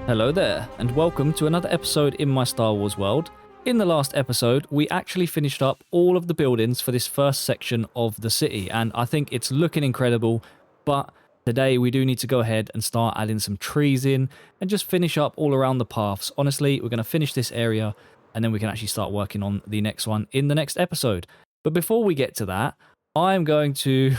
Hello there, and welcome to another episode in my Star Wars world. In the last episode, we actually finished up all of the buildings for this first section of the city, and I think it's looking incredible, but today we do need to go ahead and start adding some trees in and just finish up all around the paths. Honestly, we're going to finish this area, and then we can actually start working on the next one in the next episode. But before we get to that, I'm going to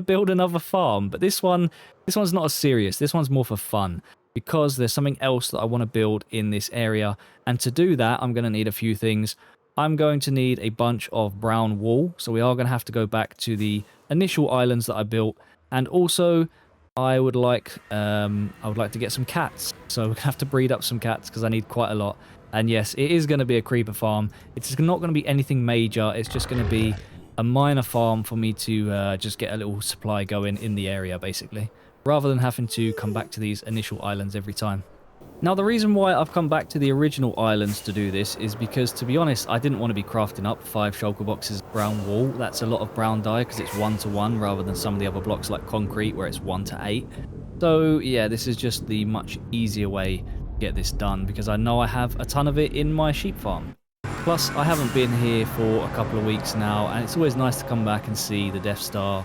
build another farm, but this one's not as serious. This one's more for fun, because there's something else that I want to build in this area, and to do that I'm going to need a few things. I'm going to need a bunch of brown wool, so we are going to have to go back to the initial islands that I built, and also I would like to get some cats, so we're going to have to breed up some cats because I need quite a lot. And yes, it is going to be a creeper farm. It's not going to be anything major, it's just going to be a minor farm for me to just get a little supply going in the area basically, rather than having to come back to these initial islands every time. Now, the reason why I've come back to the original islands to do this is because, to be honest, I didn't want to be crafting up 5 shulker boxes of brown wool. That's a lot of brown dye because it's 1-to-1 rather than some of the other blocks like concrete where it's 1-to-8. So yeah, this is just the much easier way to get this done because I know I have a ton of it in my sheep farm. Plus, I haven't been here for a couple of weeks now, and it's always nice to come back and see the Death Star,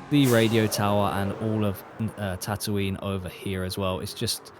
the radio tower, and all of Tatooine over here as well. It's just,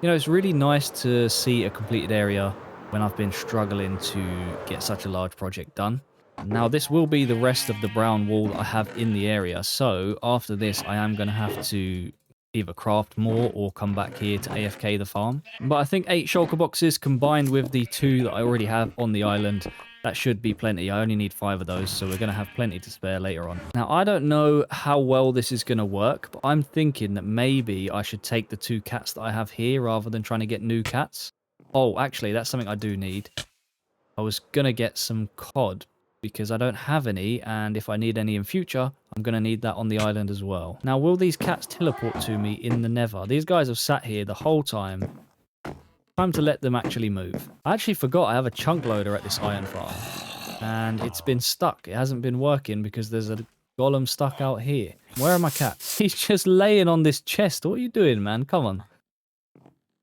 you know, it's really nice to see a completed area when I've been struggling to get such a large project done. Now, this will be the rest of the brown wool that I have in the area, so after this I am going to have to either craft more or come back here to AFK the farm. But I think 8 shulker boxes combined with the 2 that I already have on the island, that should be plenty. I only need 5 of those, so we're going to have plenty to spare later on. Now, I don't know how well this is going to work, but I'm thinking that maybe I should take the 2 cats that I have here rather than trying to get new cats. Oh, actually, that's something I do need. I was going to get some cod because I don't have any, and if I need any in future, I'm going to need that on the island as well. Now, will these cats teleport to me in the Nether? These guys have sat here the whole time. Time to let them actually move. I actually forgot I have a chunk loader at this iron farm, and it's been stuck. It hasn't been working because there's a golem stuck out here. Where are my cats? He's just laying on this chest. What are you doing, man? Come on.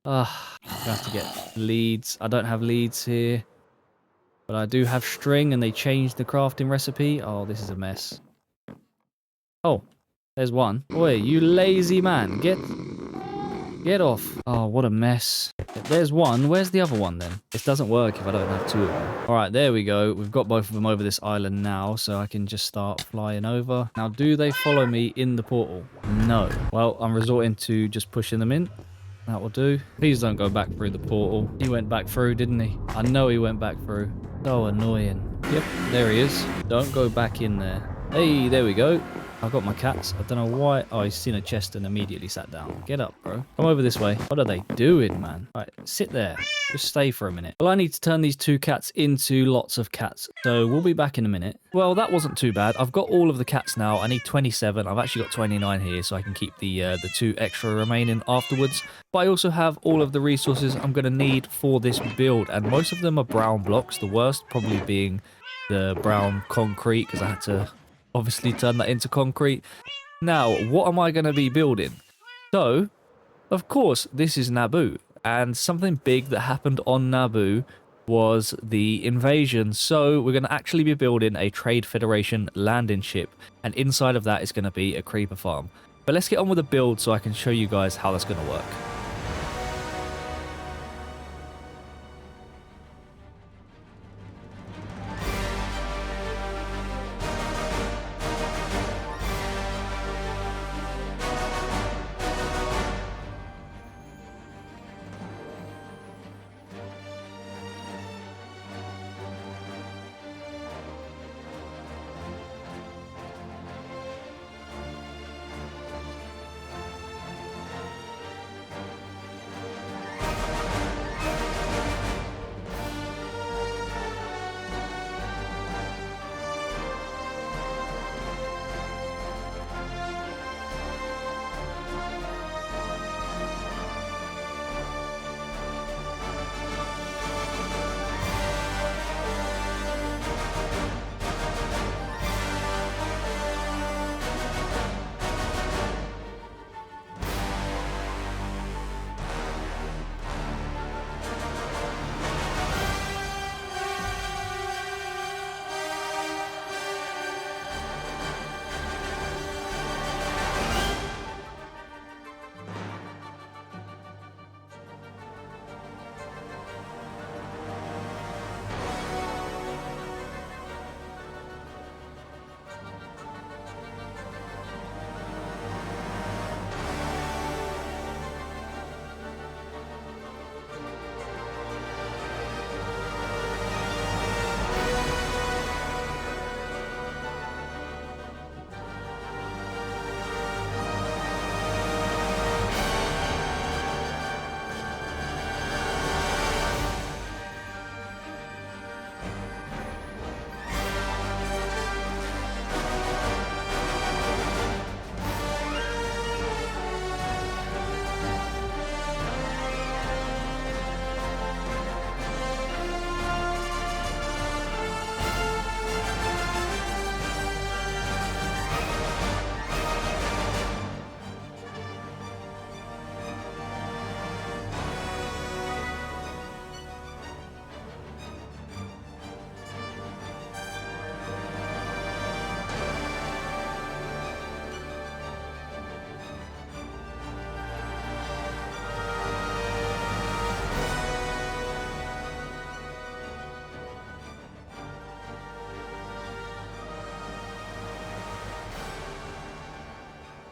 I have to get leads. I don't have leads here, but I do have string, and they changed the crafting recipe. Oh, this is a mess. Oh, there's one. Oi, you lazy man. Get off. Oh, what a mess. There's one. Where's the other one then? This doesn't work if I don't have 2 of them. Alright, there we go. We've got both of them over this island now, so I can just start flying over. Now, do they follow me in the portal? No. Well, I'm resorting to just pushing them in. That will do. Please don't go back through the portal. He went back through, didn't he? I know he went back through. So annoying. Yep, there he is. Don't go back in there. Hey, there we go. I got my cats. I don't know why. Oh, he's seen a chest and immediately sat down. Get up, bro. Come over this way. What are they doing, man? All right, sit there. Just stay for a minute. Well, I need to turn these 2 cats into lots of cats. So we'll be back in a minute. Well, that wasn't too bad. I've got all of the cats now. I need 27. I've actually got 29 here, so I can keep the 2 extra remaining afterwards. But I also have all of the resources I'm going to need for this build. And most of them are brown blocks. The worst probably being the brown concrete, because I had to obviously turn that into concrete. Now, what am I going to be building? So, of course, this is Naboo, and something big that happened on Naboo was the invasion. So we're going to actually be building a Trade Federation landing ship, and inside of that is going to be a creeper farm. But let's get on with the build so I can show you guys how that's going to work.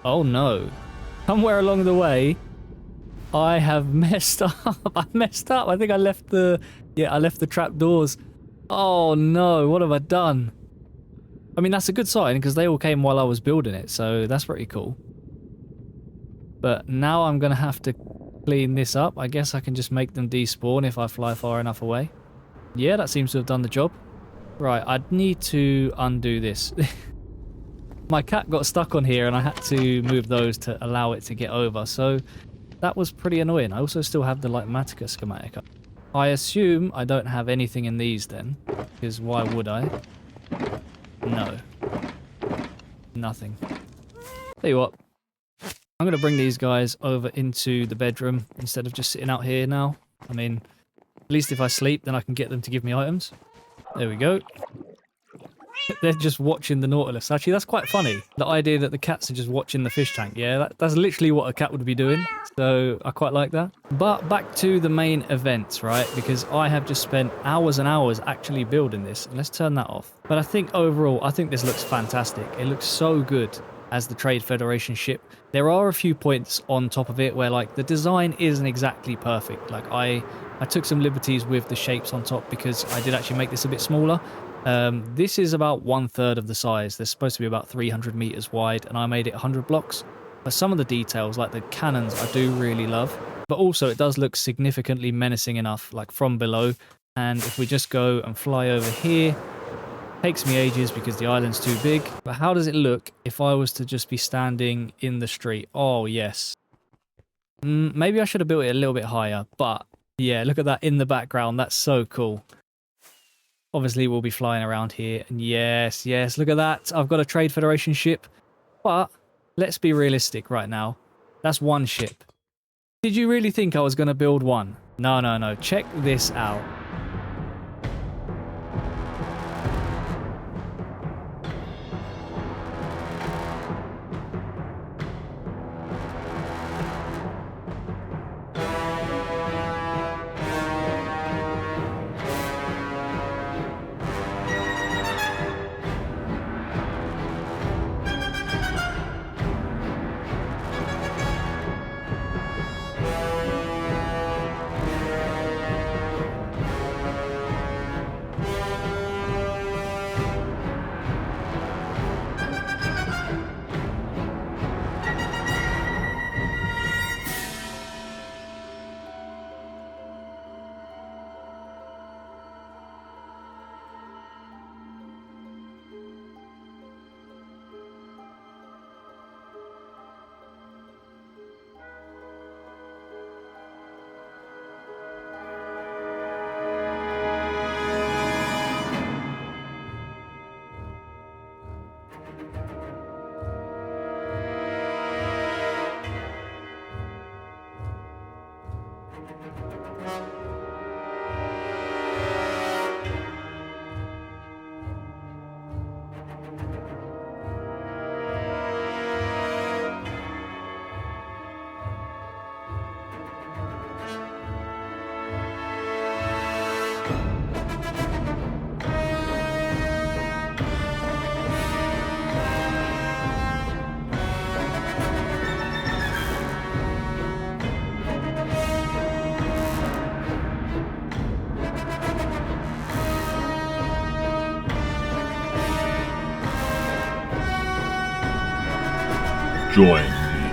Oh no. Somewhere along the way, I have messed up. I messed up. I think I left the... Yeah, I left the trapdoors. Oh no, what have I done? I mean, that's a good sign because they all came while I was building it, so that's pretty cool. But now I'm going to have to clean this up. I guess I can just make them despawn if I fly far enough away. Yeah, that seems to have done the job. Right, I'd need to undo this. My cat got stuck on here and I had to move those to allow it to get over, so that was pretty annoying. I also still have the like Matica schematic up. I assume I don't have anything in these then, because why would I? No. Nothing. Tell you what, I'm going to bring these guys over into the bedroom instead of just sitting out here now. I mean, at least if I sleep, then I can get them to give me items. There we go. They're just watching the Nautilus. Actually, that's quite funny. The idea that the cats are just watching the fish tank. Yeah, that's literally what a cat would be doing. So I quite like that. But back to the main events, right? Because I have just spent hours and hours actually building this. Let's turn that off. But I think overall, I think this looks fantastic. It looks so good as the Trade Federation ship. There are a few points on top of it where like the design isn't exactly perfect. Like I took some liberties with the shapes on top because I did actually make this a bit smaller. This is about 1/3 of the size. They're supposed to be about 300 meters wide and I made it 100 blocks. But some of the details like the cannons I do really love. But also it does look significantly menacing enough like from below. And if we just go and fly over here, takes me ages because the island's too big. But how does it look if I was to just be standing in the street? Oh, yes. Maybe I should have built it a little bit higher. But yeah, look at that in the background. That's so cool. Obviously, we'll be flying around here. And yes, yes, look at that. I've got a Trade Federation ship. But let's be realistic right now. That's one ship. Did you really think I was going to build one? No, no, no. Check this out. Join me,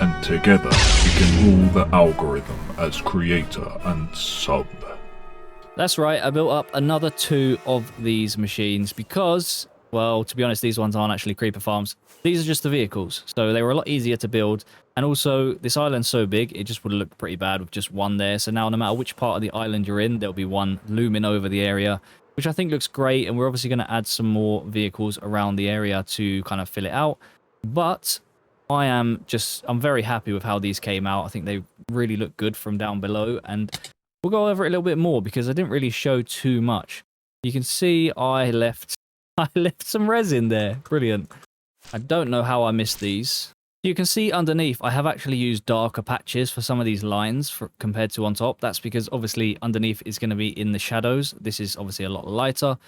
and together we can rule the algorithm as creator and sub. That's right, I built up another 2 of these machines because, well, to be honest, these ones aren't actually creeper farms. These are just the vehicles, so they were a lot easier to build. And also, this island's so big, it just would have looked pretty bad with just one there. So now, no matter which part of the island you're in, there'll be one looming over the area, which I think looks great. And we're obviously going to add some more vehicles around the area to kind of fill it out. But I'm very happy with how these came out. I think they really look good from down below. And we'll go over it a little bit more because I didn't really show too much. You can see I left some resin there. Brilliant. I don't know how I missed these. You can see underneath I have actually used darker patches for some of these lines compared to on top. That's because obviously underneath is going to be in the shadows. This is obviously a lot lighter.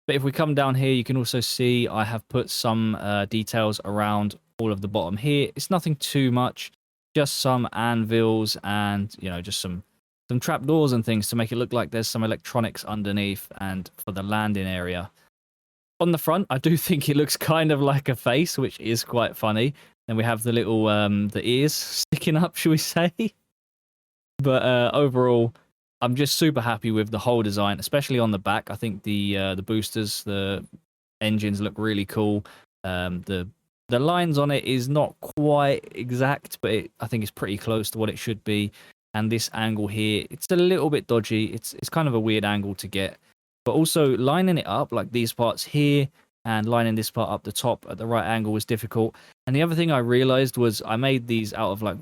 But if we come down here, you can also see I have put some details around all of the bottom here. It's nothing too much, just some anvils and, just some trapdoors and things to make it look like there's some electronics underneath and for the landing area. On the front, I do think it looks kind of like a face, which is quite funny. Then we have the little the ears sticking up, should we say? But overall, I'm just super happy with the whole design, especially on the back. I think the boosters, the engines look really cool. The lines on it is not quite exact, but I think it's pretty close to what it should be. And this angle here, it's a little bit dodgy. It's kind of a weird angle to get. But also lining it up, like these parts here, and lining this part up the top at the right angle was difficult. And the other thing I realized was I made these out of like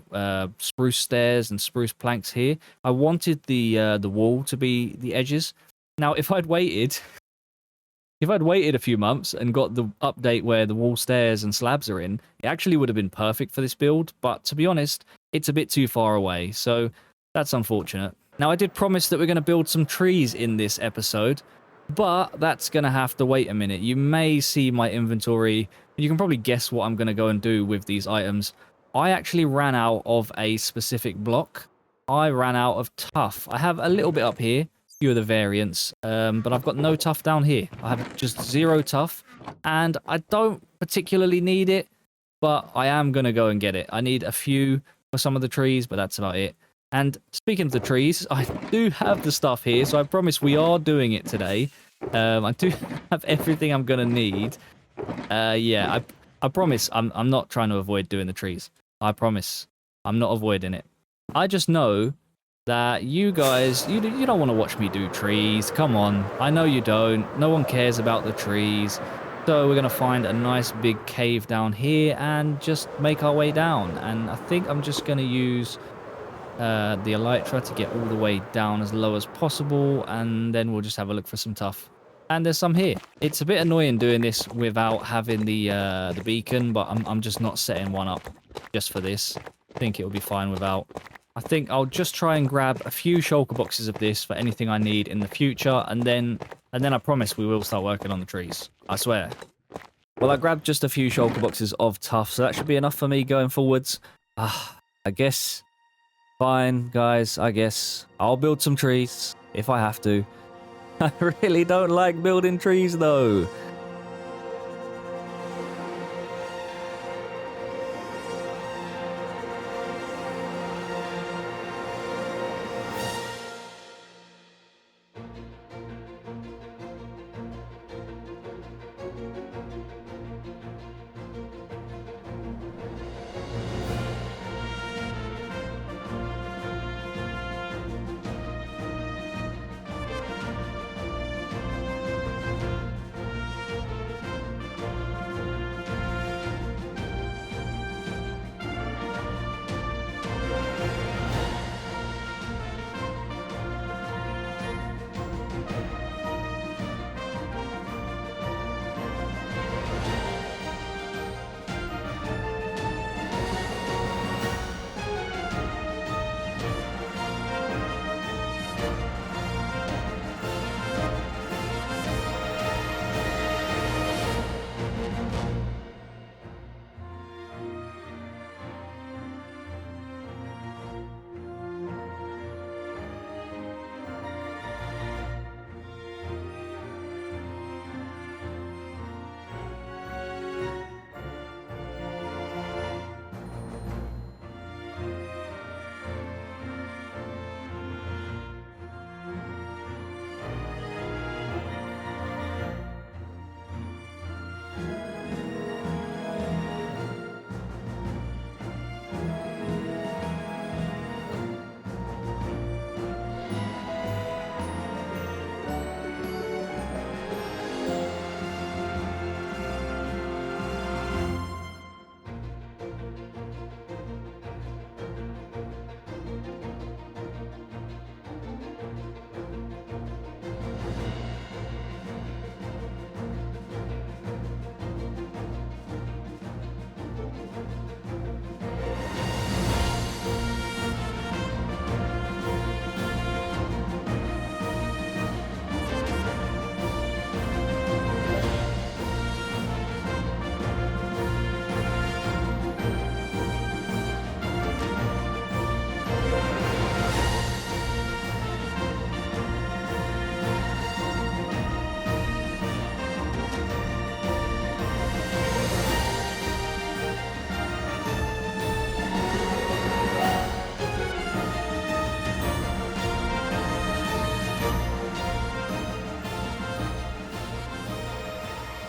spruce stairs and spruce planks here. I wanted the wall to be the edges. Now, if I'd waited a few months and got the update where the wall stairs and slabs are in, it actually would have been perfect for this build. But to be honest, it's a bit too far away, so that's unfortunate. Now, I did promise that we're going to build some trees in this episode, but that's going to have to wait a minute. You may see my inventory. You can probably guess what I'm going to go and do with these items. I actually ran out of a specific block. I ran out of tough. I have a little bit up here, a few of the variants, but I've got no tough down here. I have just 0 tough, and I don't particularly need it, but I am going to go and get it. I need a few for some of the trees, but that's about it. And speaking of the trees, I do have the stuff here, so I promise we are doing it today. I do have everything I'm going to need. Yeah, I promise I'm not trying to avoid doing the trees. I promise I'm not avoiding it. I just know that you guys, you don't want to watch me do trees. Come on. I know you don't. No one cares about the trees. So we're going to find a nice big cave down here and just make our way down. And I think I'm just going to use the elytra to get all the way down as low as possible. And then we'll just have a look for some tough. And there's some here. It's a bit annoying doing this without having the beacon, but I'm just not setting one up just for this. I think it'll be fine without. I think I'll just try and grab a few shulker boxes of this for anything I need in the future, and then I promise we will start working on the trees. I swear. Well, I grabbed just a few shulker boxes of tough, so that should be enough for me going forwards. I guess. Fine, guys, I guess. I'll build some trees if I have to. I really don't like building trees, though.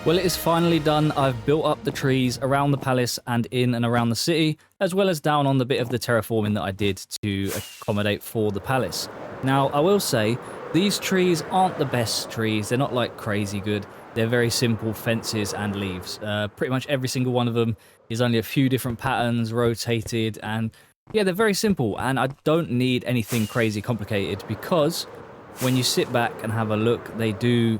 Well, it is finally done. I've built up the trees around the palace and in and around the city, as well as down on the bit of the terraforming that I did to accommodate for the palace. Now, I will say, these trees aren't the best trees. They're not like crazy good. They're very simple fences and leaves. Pretty much every single one of them is only a few different patterns rotated, and yeah, they're very simple, and I don't need anything crazy complicated because when you sit back and have a look, they do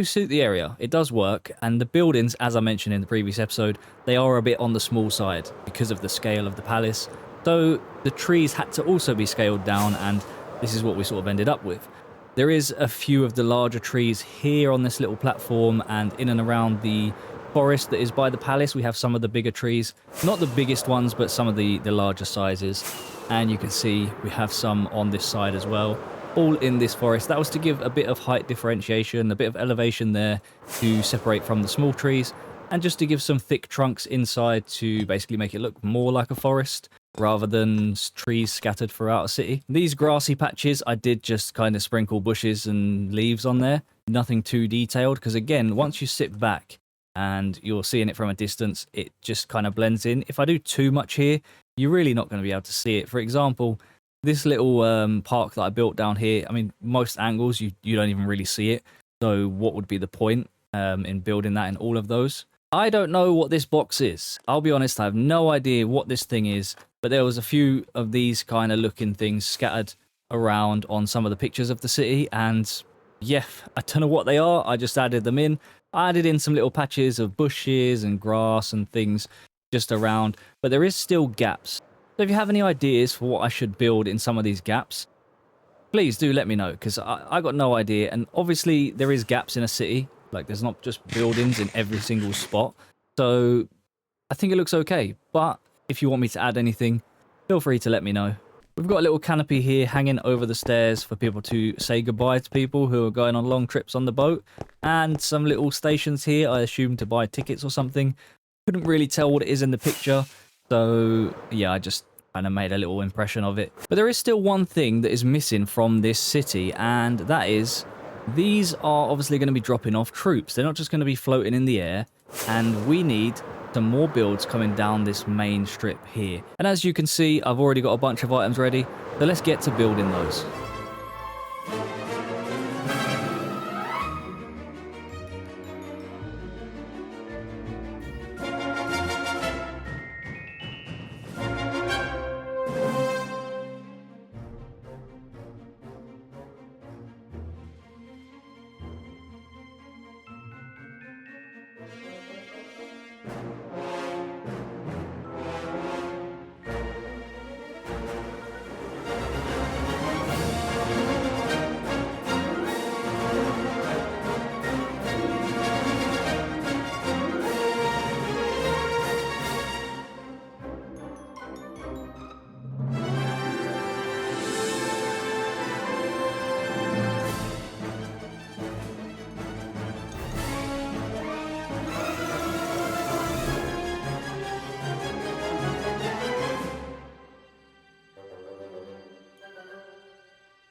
suit the area. It does work, and the buildings, as I mentioned in the previous episode, they are a bit on the small side because of the scale of the palace. So the trees had to also be scaled down, and this is what we sort of ended up with. There is a few of the larger trees here on this little platform, and in and around the forest that is by the palace, we have some of the bigger trees. Not the biggest ones, but some of the larger sizes. And you can see we have some on this side as well, all in this forest. That was to give a bit of height differentiation, a bit of elevation there to separate from the small trees, and just to give some thick trunks inside to basically make it look more like a forest rather than trees scattered throughout a city. These grassy patches, I did just kind of sprinkle bushes and leaves on there. Nothing too detailed, because again, once you sit back and you're seeing it from a distance, it just kind of blends in. If I do too much here, you're really not going to be able to see it. For example, this little park that I built down here, I mean, most angles, you don't even really see it. So what would be the point in building that in all of those? I don't know what this box is. I'll be honest, I have no idea what this thing is, but there was a few of these kind of looking things scattered around on some of the pictures of the city, and yeah, I don't know what they are. I just added them in. I added in some little patches of bushes and grass and things just around, but there is still gaps. So if you have any ideas for what I should build in some of these gaps, please do let me know, because I got no idea. And obviously there is gaps in a city. Like, there's not just buildings in every single spot. So I think it looks okay. But if you want me to add anything, feel free to let me know. We've got a little canopy here hanging over the stairs for people to say goodbye to people who are going on long trips on the boat. And some little stations here, I assume to buy tickets or something. Couldn't really tell what it is in the picture. So yeah, I just kind of made a little impression of it. But there is still one thing that is missing from this city, and that is these are obviously going to be dropping off troops. They're not just going to be floating in the air, and we need some more builds coming down this main strip here. And as you can see, I've already got a bunch of items ready, so let's get to building those.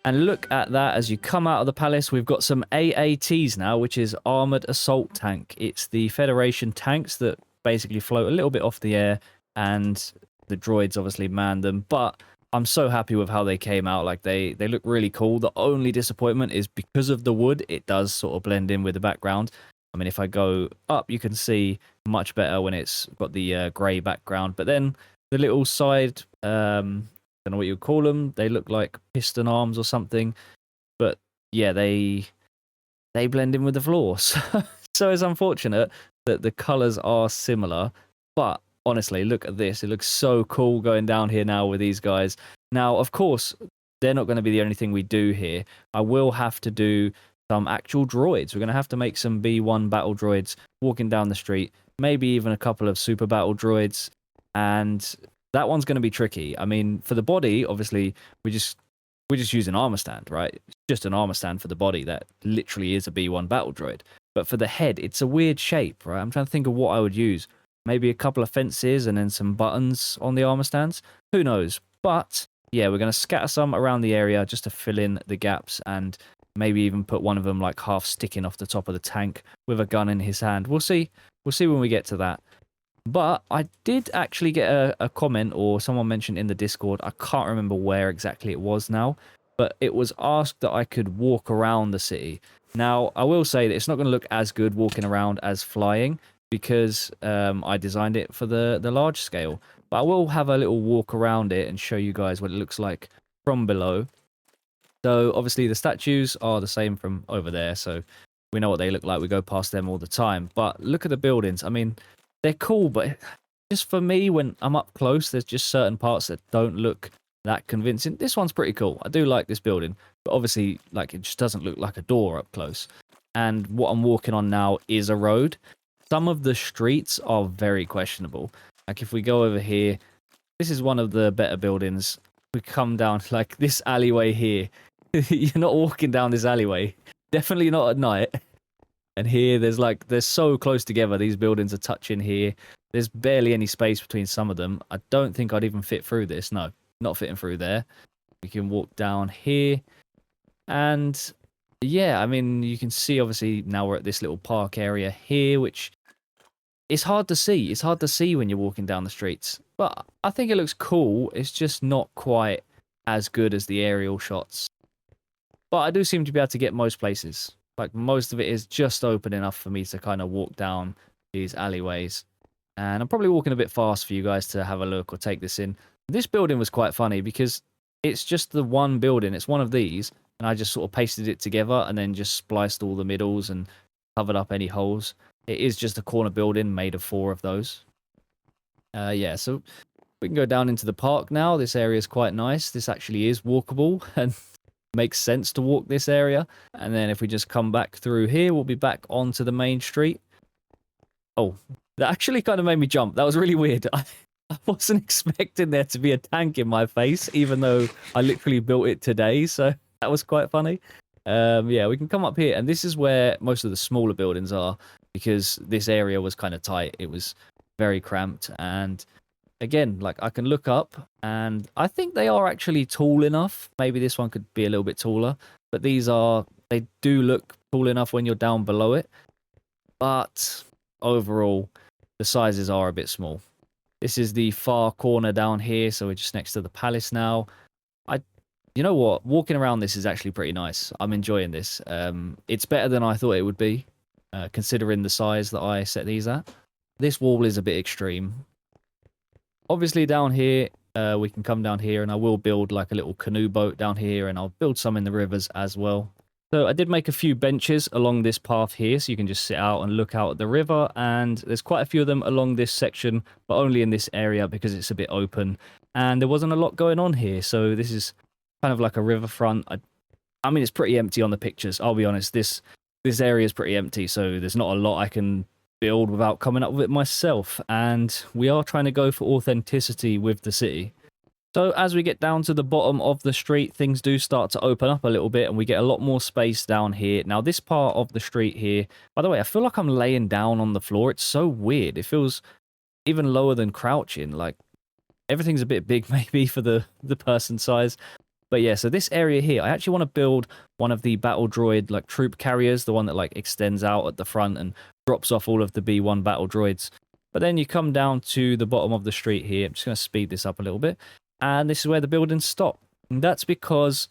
And look at that, as you come out of the palace, we've got some AATs now, which is Armored Assault Tank. It's the Federation tanks that basically float a little bit off the air, and the droids obviously man them. But I'm so happy with how they came out. Like, they look really cool. The only disappointment is because of the wood, it does sort of blend in with the background. I mean, if I go up, you can see much better when it's got the grey background. But then the little side... I don't know what you call them. They look like piston arms or something, but yeah, they blend in with the floor. So it's unfortunate that the colors are similar, but honestly, look at this. It looks so cool going down here now with these guys. Now, of course, they're not going to be the only thing we do here. I will have to do some actual droids. We're going to have to make some B1 battle droids walking down the street, maybe even a couple of super battle droids, and that one's going to be tricky. I mean, for the body, obviously, we just use an armor stand, right? It's just an armor stand for the body that literally is a B1 battle droid. But for the head, it's a weird shape, right? I'm trying to think of what I would use. Maybe a couple of fences and then some buttons on the armor stands. Who knows? But yeah, we're going to scatter some around the area just to fill in the gaps. And Maybe even put one of them like half sticking off the top of the tank with a gun in his hand. We'll see. We'll see when we get to that. But I did actually get a comment, or someone mentioned in the Discord. I can't remember where exactly it was now, but it was asked that I could walk around the city. Now, I will say that it's not going to look as good walking around as flying, because I designed it for the large scale. But I will have a little walk around it and show you guys what it looks like from below. So obviously the statues are the same from over there, so we know what they look like. We go past them all the time. But look at the buildings. I mean, they're cool, but just for me, when I'm up close, there's just certain parts that don't look that convincing. This one's pretty cool. I do like this building, but obviously, like, it just doesn't look like a door up close. And what I'm walking on now is a road. Some of the streets are very questionable. Like, if we go over here, this is one of the better buildings. We come down, like, this alleyway here. You're not walking down this alleyway. Definitely not at night. And here, they're so close together. These buildings are touching here. There's barely any space between some of them. I don't think I'd even fit through this. No, not fitting through there. We can walk down here. And yeah, I mean, you can see, obviously, now we're at this little park area here, which it's hard to see. It's hard to see when you're walking down the streets. But I think it looks cool. It's just not quite as good as the aerial shots. But I do seem to be able to get most places. Like, most of it is just open enough for me to kind of walk down these alleyways. And I'm probably walking a bit fast for you guys to have a look or take this in. This building was quite funny because it's just the one building. It's one of these. And I just sort of pasted it together and then just spliced all the middles and covered up any holes. It is just a corner building made of 4 of those. Yeah, so we can go down into the park now. This area is quite nice. This actually is walkable and makes sense to walk this area. And then if we just come back through here, we'll be back onto the main street. Oh, that actually kind of made me jump. That was really weird. I wasn't expecting there to be a tank in my face, even though I literally built it today. So that was quite funny. Yeah, we can come up here. And this is where most of the smaller buildings are, because this area was kind of tight. It was very cramped. And again, like, I can look up and I think they are actually tall enough. Maybe this one could be a little bit taller, but they do look tall enough when you're down below it. But overall, the sizes are a bit small. This is the far corner down here, so we're just next to the palace now. You know what? Walking around this is actually pretty nice. I'm enjoying this. It's better than I thought it would be, considering the size that I set these at. This wall is a bit extreme. Obviously down here, we can come down here and I will build like a little canoe boat down here, and I'll build some in the rivers as well. So I did make a few benches along this path here, so you can just sit out and look out at the river, and there's quite a few of them along this section, but only in this area because it's a bit open. And there wasn't a lot going on here, so this is kind of like a riverfront. I mean, it's pretty empty on the pictures. I'll be honest, this area is pretty empty, so there's not a lot I can build without coming up with it myself. And we are trying to go for authenticity with the city. So as we get down to the bottom of the street, things do start to open up a little bit, and we get a lot more space down here. Now, this part of the street here, by the way, I feel like I'm laying down on the floor. It's so weird. It feels even lower than crouching. Like, everything's a bit big maybe for the person size. But yeah, so this area here, I actually want to build one of the battle droid, like, troop carriers, the one that, like, extends out at the front and drops off all of the B1 battle droids. But then you come down to the bottom of the street here. I'm just going to speed this up a little bit. And this is where the buildings stop. And that's because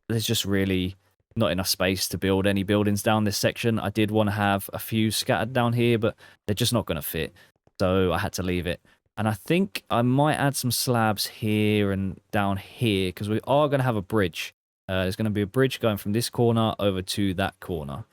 there's just really not enough space to build any buildings down this section. I did want to have a few scattered down here, but they're just not going to fit. So I had to leave it. And I think I might add some slabs here and down here, because we are going to have a bridge. There's going to be a bridge going from this corner over to that corner.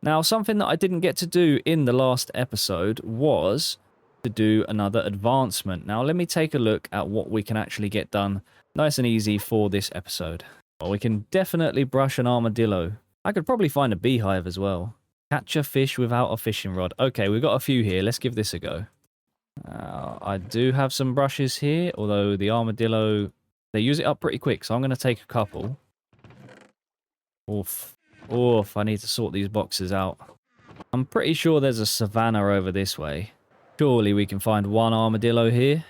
Now, something that I didn't get to do in the last episode was to do another advancement. Now, let me take a look at what we can actually get done nice and easy for this episode. Well, we can definitely brush an armadillo. I could probably find a beehive as well. Catch a fish without a fishing rod. Okay, we've got a few here. Let's give this a go. I do have some brushes here, although the armadillo, they use it up pretty quick, so I'm going to take a couple. Oof. Oof, I need to sort these boxes out. I'm pretty sure there's a savanna over this way. Surely we can find one armadillo here.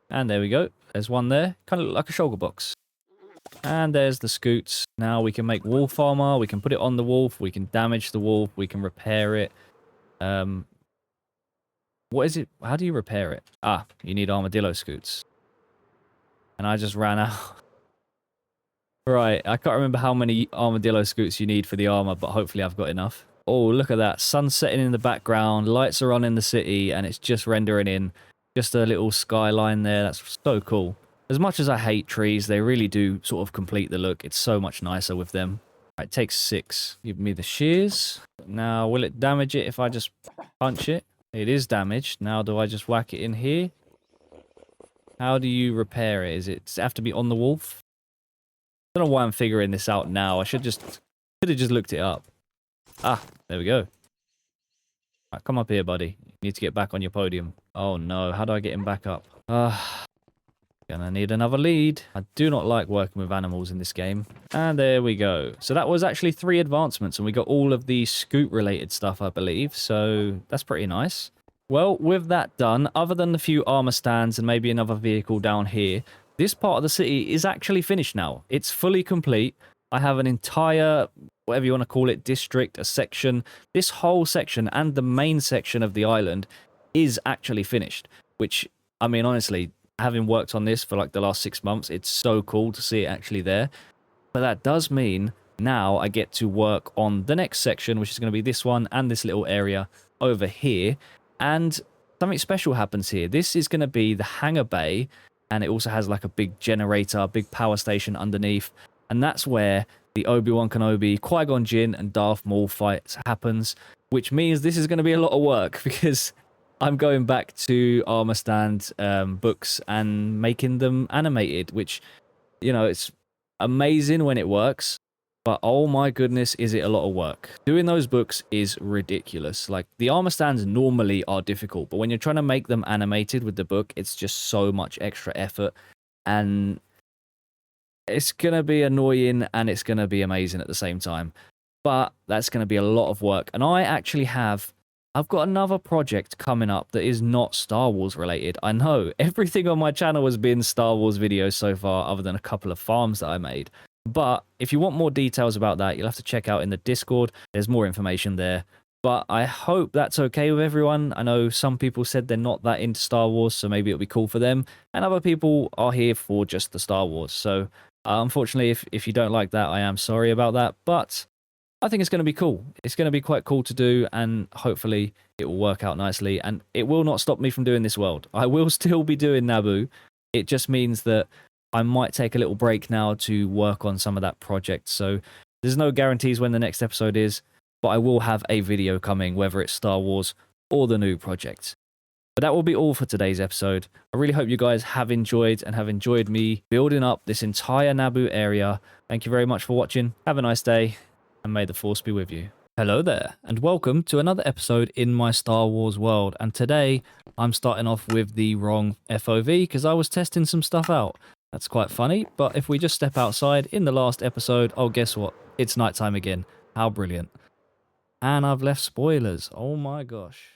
And there we go. There's one there. Kind of look like a shulker box. And there's the scoots. Now we can make wolf armor. We can put it on the wolf. We can damage the wolf. We can repair it. What is it? How do you repair it? Ah, you need armadillo scoots. And I just ran out. Right, I can't remember how many armadillo scoots you need for the armor, but hopefully I've got enough. Oh, look at that. Sun setting in the background. Lights are on in the city, and it's just rendering in. Just a little skyline there. That's so cool. As much as I hate trees, they really do sort of complete the look. It's so much nicer with them. Right, it takes 6. Give me the shears. Now, will it damage it if I just punch it? It is damaged. Now, do I just whack it in here? How do you repair it? Does it have to be on the wolf? I don't know why I'm figuring this out now. I should have just looked it up. Ah, there we go. Right, come up here, buddy. You need to get back on your podium. Oh no, how do I get him back up? Gonna need another lead. I do not like working with animals in this game. And there we go. So that was actually 3 advancements, and we got all of the scoot-related stuff, I believe. So that's pretty nice. Well, with that done, other than the few armor stands and maybe another vehicle down here, this part of the city is actually finished now. It's fully complete. I have an entire, whatever you want to call it, district, a section. This whole section and the main section of the island is actually finished. Which, I mean, honestly, having worked on this for like the last 6 months, it's so cool to see it actually there. But that does mean now I get to work on the next section, which is going to be this one and this little area over here. And something special happens here. This is going to be the hangar bay, and it also has like a big generator, big power station underneath. And that's where the Obi-Wan Kenobi, Qui-Gon Jinn, and Darth Maul fights happens, which means this is going to be a lot of work because I'm going back to armor stand books and making them animated, which, you know, it's amazing when it works. But oh my goodness, is it a lot of work. Doing those books is ridiculous. Like, the armor stands normally are difficult, but when you're trying to make them animated with the book, it's just so much extra effort. And it's going to be annoying and it's going to be amazing at the same time. But that's going to be a lot of work. And I've got another project coming up that is not Star Wars related. I know, everything on my channel has been Star Wars videos so far, other than a couple of farms that I made. But if you want more details about that, you'll have to check out in the Discord. There's more information there. But I hope that's okay with everyone. I know some people said they're not that into Star Wars, so maybe it'll be cool for them. And other people are here for just the Star Wars. So unfortunately, if you don't like that, I am sorry about that. But I think it's going to be cool. It's going to be quite cool to do, and hopefully it will work out nicely. And it will not stop me from doing this world. I will still be doing Naboo. It just means that I might take a little break now to work on some of that project. So there's no guarantees when the next episode is, but I will have a video coming, whether it's Star Wars or the new project. But that will be all for today's episode. I really hope you guys have enjoyed me building up this entire Naboo area. Thank you very much for watching. Have a nice day, and may the Force be with you. Hello there, and welcome to another episode in my Star Wars world. And today, I'm starting off with the wrong FOV because I was testing some stuff out. That's quite funny, but if we just step outside in the last episode, oh, guess what? It's nighttime again. How brilliant. And I've left spoilers. Oh my gosh.